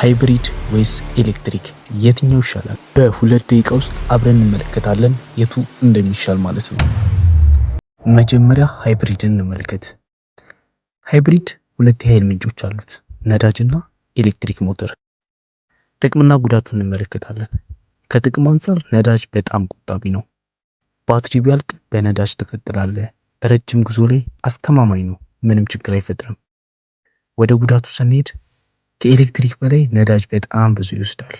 ሃይብሪድ ወይስ ኤሌክትሪክ የትኛው ይሻላል? በሁለት ደቂቃ ውስጥ አብረን እንመለከታለን የቱ እንደሚሻል ማለት ነው። መጀመሪያ ሃይብሪድን እንመልከት። ሃይብሪድ ሁለት የኃይል ምንጮች አሉት፣ ነዳጅና ኤሌክትሪክ ሞተር። ጥቅምና ጉዳቱን እንመለከታለን። ከጥቅም አንፃር ነዳጅ በጣም ቆጣቢ ነው። ባትሪ ቢያልቅ በነዳጅ ትቀጥላለህ። ረጅም ጉዞ ላይ አስተማማኝ ነው፣ ምንም ችግር አይፈጥርም። ወደ ጉዳቱ ስንሄድ ከኤሌክትሪክ በላይ ነዳጅ በጣም ብዙ ይወስዳል።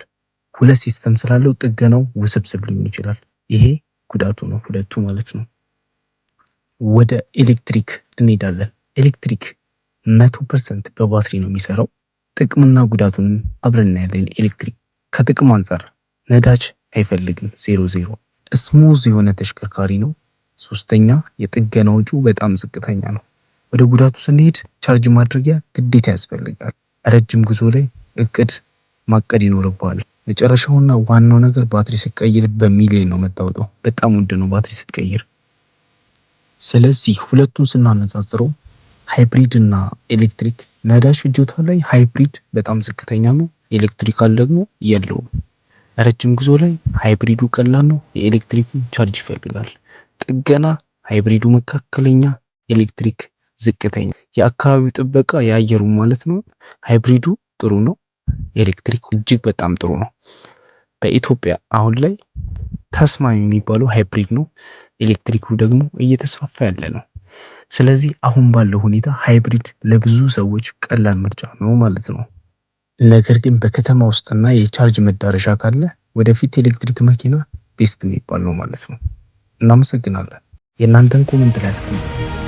ሁለት ሲስተም ስላለው ጥገናው ውስብስብ ሊሆን ይችላል። ይሄ ጉዳቱ ነው፣ ሁለቱ ማለት ነው። ወደ ኤሌክትሪክ እንሄዳለን። ኤሌክትሪክ 100% በባትሪ ነው የሚሰራው። ጥቅምና ጉዳቱንም አብረን እናያለን። ኤሌክትሪክ ከጥቅም አንፃር ነዳጅ አይፈልግም፣ 0 ስሙዝ የሆነ ተሽከርካሪ ነው። ሶስተኛ የጥገና ወጪው በጣም ዝቅተኛ ነው። ወደ ጉዳቱ ስንሄድ ቻርጅ ማድረጊያ ግዴታ ያስፈልጋል። ረጅም ጉዞ ላይ እቅድ ማቀድ ይኖርብሃል። መጨረሻውና ዋናው ነገር ባትሪ ስትቀይር በሚሊዮን ነው የምታወጣው። በጣም ውድ ነው ባትሪ ስትቀይር። ስለዚህ ሁለቱን ስናነጻጽረው ሃይብሪድ እና ኤሌክትሪክ ነዳጅ ፍጆታ ላይ ሃይብሪድ በጣም ዝቅተኛ ነው፣ ኤሌክትሪካል ደግሞ የለውም። ረጅም ጉዞ ላይ ሃይብሪዱ ቀላል ነው፣ የኤሌክትሪኩ ቻርጅ ይፈልጋል። ጥገና ሃይብሪዱ መካከለኛ፣ ኤሌክትሪክ ዝቅተኛ። የአካባቢው ጥበቃ የአየሩ ማለት ነው ሃይብሪዱ ጥሩ ነው፣ ኤሌክትሪክ እጅግ በጣም ጥሩ ነው። በኢትዮጵያ አሁን ላይ ተስማሚ የሚባለው ሃይብሪድ ነው፣ ኤሌክትሪኩ ደግሞ እየተስፋፋ ያለ ነው። ስለዚህ አሁን ባለው ሁኔታ ሃይብሪድ ለብዙ ሰዎች ቀላል ምርጫ ነው ማለት ነው። ነገር ግን በከተማ ውስጥና የቻርጅ መዳረሻ ካለ ወደፊት ኤሌክትሪክ መኪና ቤስት የሚባል ነው ማለት ነው። እናመሰግናለን። የእናንተን ኮሜንት ላይ አስቀምጡ።